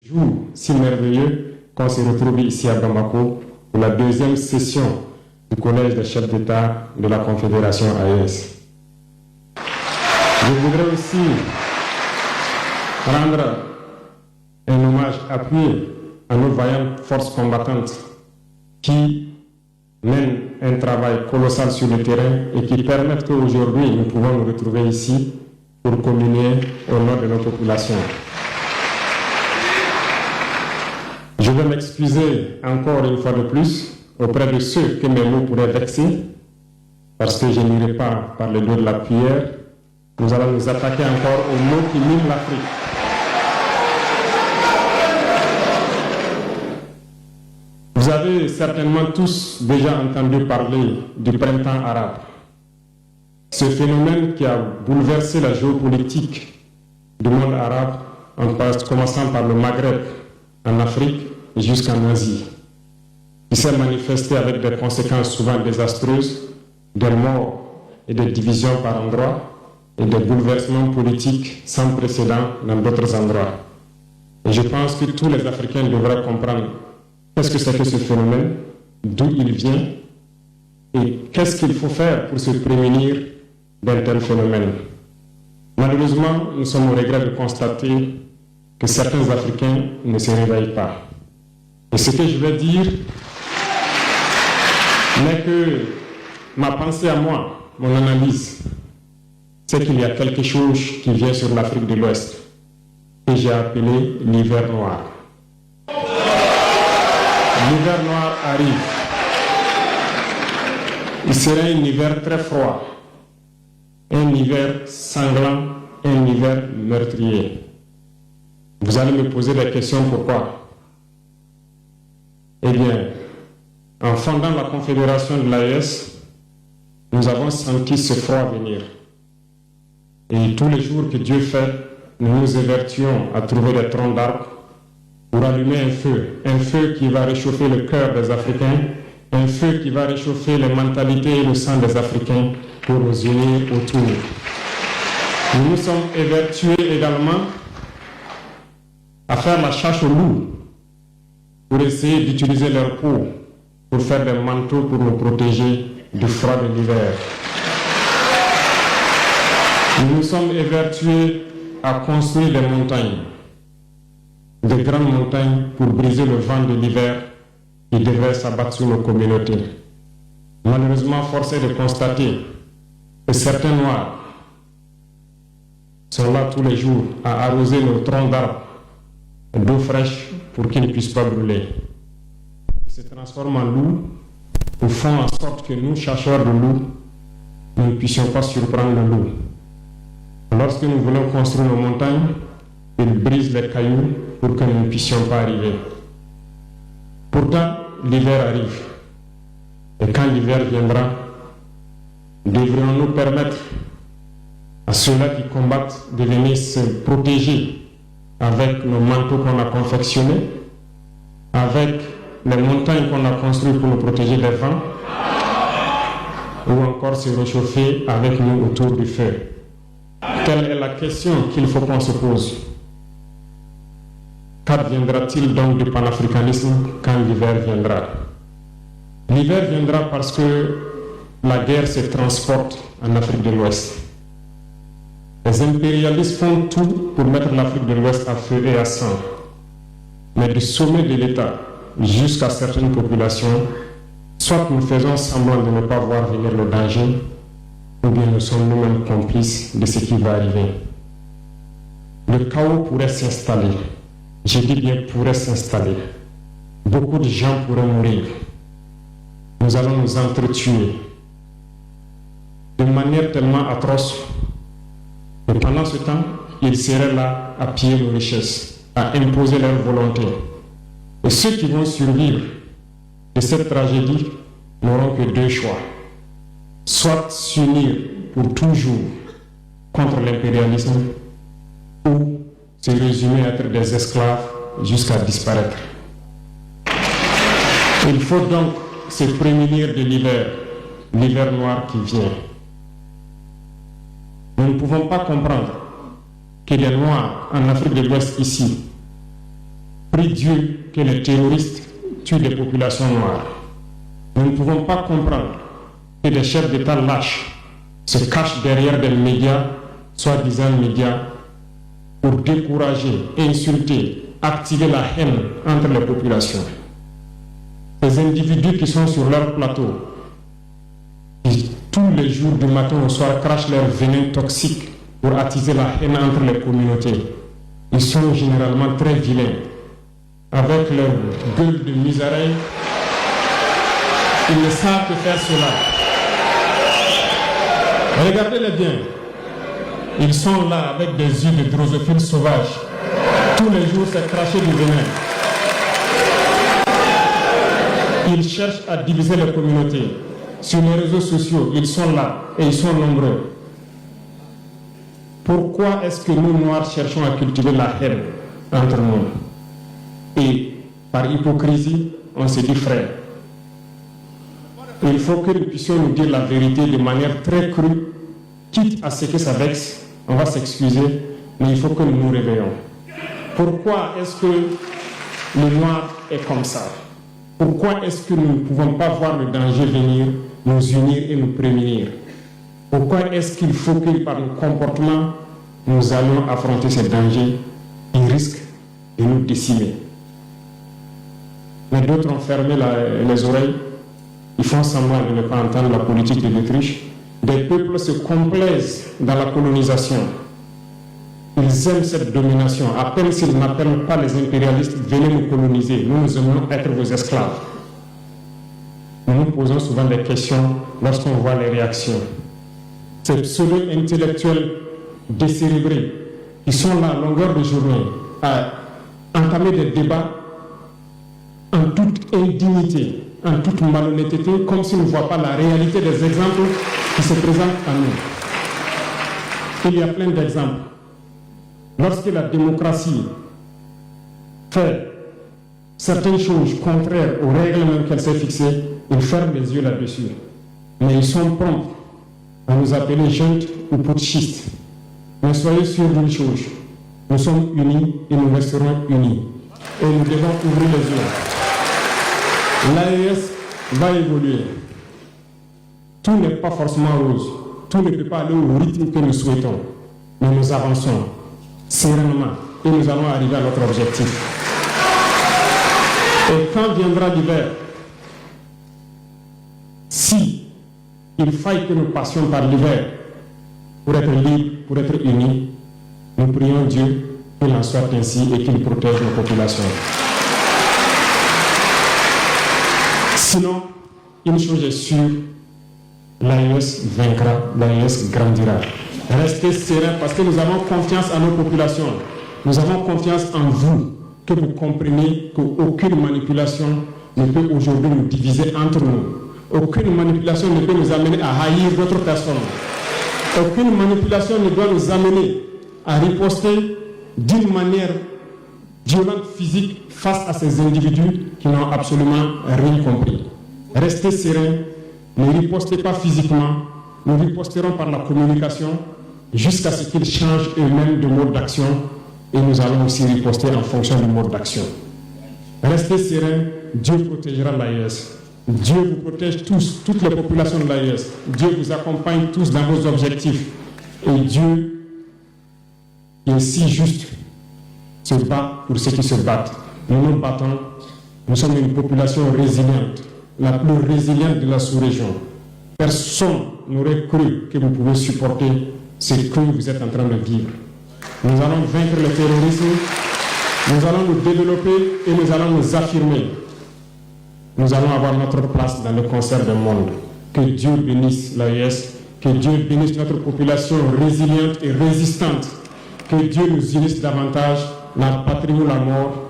Jour si merveilleux qu'on se retrouve ici à Bamako pour la deuxième session du Collège des chefs d'État de la Confédération AES. Je voudrais aussi rendre un hommage appuyé à nos vaillantes forces combattantes qui mènent un travail colossal sur le terrain et qui permettent qu'aujourd'hui nous pouvons nous retrouver ici pour communier au nom de nos populations. Je veux m'excuser encore une fois de plus auprès de ceux que mes mots pourraient vexer, parce que je n'irai pas par le dos de la cuillère. Nous allons nous attaquer encore aux mots qui minent l'Afrique. Vous avez certainement tous déjà entendu parler du printemps arabe. Ce phénomène qui a bouleversé la géopolitique du monde arabe, en commençant par le Maghreb, en Afrique jusqu'en Asie, qui s'est manifesté avec des conséquences souvent désastreuses, des morts et des divisions par endroits, et des bouleversements politiques sans précédent dans d'autres endroits. Et je pense que tous les Africains devraient comprendre qu'est-ce que c'est que ce phénomène, d'où il vient, et qu'est-ce qu'il faut faire pour se prémunir d'un tel phénomène. Malheureusement, nous sommes au regret de constater que certains Africains ne se réveillent pas. Et ce que je vais dire n'est que ma pensée à moi, mon analyse, c'est qu'il y a quelque chose qui vient sur l'Afrique de l'Ouest que j'ai appelé l'hiver noir. L'hiver noir arrive. Il sera un hiver très froid, un hiver sanglant, un hiver meurtrier. Vous allez me poser des questions, pourquoi? Eh bien, en fondant la Confédération de l'AES, nous avons senti ce froid venir. Et tous les jours que Dieu fait, nous nous évertuons à trouver des troncs d'arbres pour allumer un feu qui va réchauffer le cœur des Africains, un feu qui va réchauffer les mentalités et le sang des Africains pour nous unir autour. Nous nous sommes évertués également à faire la chasse aux loups pour essayer d'utiliser leur peau pour faire des manteaux pour nous protéger du froid de l'hiver. Nous nous sommes évertués à construire des montagnes, de grandes montagnes pour briser le vent de l'hiver qui devrait s'abattre sur nos communautés. Malheureusement, force est de constater que certains Noirs sont là tous les jours à arroser nos troncs d'arbres d'eau fraîche pour qu'ils ne puissent pas brûler. Ils se transforment en loups ou font en sorte que nous, chercheurs de loups, nous ne puissions pas surprendre le loup. Lorsque nous voulons construire nos montagnes, ils brisent les cailloux pour que nous ne puissions pas arriver. Pourtant, l'hiver arrive. Et quand l'hiver viendra, devrions-nous permettre à ceux-là qui combattent de venir se protéger avec nos manteaux qu'on a confectionnés, avec les montagnes qu'on a construites pour nous protéger des vents, ou encore se réchauffer avec nous autour du feu. Telle est la question qu'il faut qu'on se pose. Qu'adviendra-t-il donc du panafricanisme quand l'hiver viendra? L'hiver viendra parce que la guerre se transporte en Afrique de l'Ouest. Les impérialistes font tout pour mettre l'Afrique de l'Ouest à feu et à sang. Mais du sommet de l'État jusqu'à certaines populations, soit nous faisons semblant de ne pas voir venir le danger, ou bien nous sommes nous-mêmes complices de ce qui va arriver. Le chaos pourrait s'installer. Je dis bien pourrait s'installer. Beaucoup de gens pourraient mourir. Nous allons nous entretuer de manière tellement atroce. Et pendant ce temps, ils seraient là à piller nos richesses, à imposer leur volonté. Et ceux qui vont survivre de cette tragédie n'auront que deux choix. Soit s'unir pour toujours contre l'impérialisme, ou se résumer à être des esclaves jusqu'à disparaître. Il faut donc se prémunir de l'hiver noir qui vient. Nous ne pouvons pas comprendre que les Noirs en Afrique de l'Ouest ici prie Dieu que les terroristes tuent des populations noires. Nous ne pouvons pas comprendre que des chefs d'État lâches se cachent derrière des médias, soi-disant médias, pour décourager, insulter, activer la haine entre les populations. Ces individus qui sont sur leur plateau, qui tous les jours du matin au soir crachent leur venin toxique pour attiser la haine entre les communautés, ils sont généralement très vilains. Avec leur gueule de miserie, ils ne savent que faire cela. Regardez-les bien. Ils sont là avec des yeux de drosophiles sauvages. Tous les jours, c'est cracher du venin. Ils cherchent à diviser les communautés. Sur les réseaux sociaux, ils sont là et ils sont nombreux. Pourquoi est-ce que nous, Noirs, cherchons à cultiver la haine entre nous? Et par hypocrisie, on se dit frère. Il faut que nous puissions nous dire la vérité de manière très crue, quitte à ce que ça vexe, on va s'excuser, mais il faut que nous nous réveillons. Pourquoi est-ce que le noir est comme ça? Pourquoi est-ce que nous ne pouvons pas voir le danger venir, nous unir et nous prémunir? Pourquoi est-ce qu'il faut que par nos comportements, nous allions affronter ces dangers qui risquent de nous décimer? Mais d'autres ont fermé les oreilles. Ils font semblant de ne pas entendre la politique de l'Autriche. Des peuples se complaisent dans la colonisation. Ils aiment cette domination. À peine s'ils n'appellent pas les impérialistes, venez nous coloniser. Nous aimons être vos esclaves. Nous nous posons souvent des questions lorsqu'on voit les réactions. Ces pseudo-intellectuels décérébrés qui sont là à longueur de journée à entamer des débats en toute indignité, en toute malhonnêteté, comme s'ils ne voient pas la réalité des exemples qui se présentent à nous. Il y a plein d'exemples. Lorsque la démocratie fait certaines choses contraires aux règles même qu'elle s'est fixées, ils ferment les yeux là-dessus. Mais ils sont prompts à nous appeler juntes ou putschistes. Mais soyez sûrs d'une chose, nous sommes unis et nous resterons unis. Et nous devons ouvrir les yeux. L'AES va évoluer. Tout n'est pas forcément rose. Tout ne peut pas aller au rythme que nous souhaitons. Mais nous avançons sereinement et nous allons arriver à notre objectif. Et quand viendra l'hiver, si il faille que nous passions par l'hiver pour être libres, pour être unis, nous prions Dieu qu'il en soit ainsi et qu'il protège nos populations. Sinon, une chose est sûre, l'AES vaincra, l'AES grandira. Restez sereins parce que nous avons confiance en nos populations. Nous avons confiance en vous, que vous comprenez qu'aucune manipulation ne peut aujourd'hui nous diviser entre nous. Aucune manipulation ne peut nous amener à haïr d'autres personnes. Aucune manipulation ne doit nous amener à riposter d'une manière violente, physique, face à ces individus qui n'ont absolument rien compris. Restez sereins, ne ripostez pas physiquement, nous riposterons par la communication jusqu'à ce qu'ils changent eux-mêmes de mode d'action et nous allons aussi riposter en fonction du mode d'action. Restez sereins, Dieu protégera l'AES. Dieu vous protège tous, toutes les populations de l'AES. Dieu vous accompagne tous dans vos objectifs. Et Dieu est si juste, se bat pour ceux qui se battent. Nous nous battons, nous sommes une population résiliente, la plus résiliente de la sous-région. Personne n'aurait cru que vous pouvez supporter ce que vous êtes en train de vivre. Nous allons vaincre le terrorisme, nous allons nous développer et nous allons nous affirmer. Nous allons avoir notre place dans le concert du monde. Que Dieu bénisse l'AES, que Dieu bénisse notre population résiliente et résistante, que Dieu nous unisse davantage, la patrie ou la mort.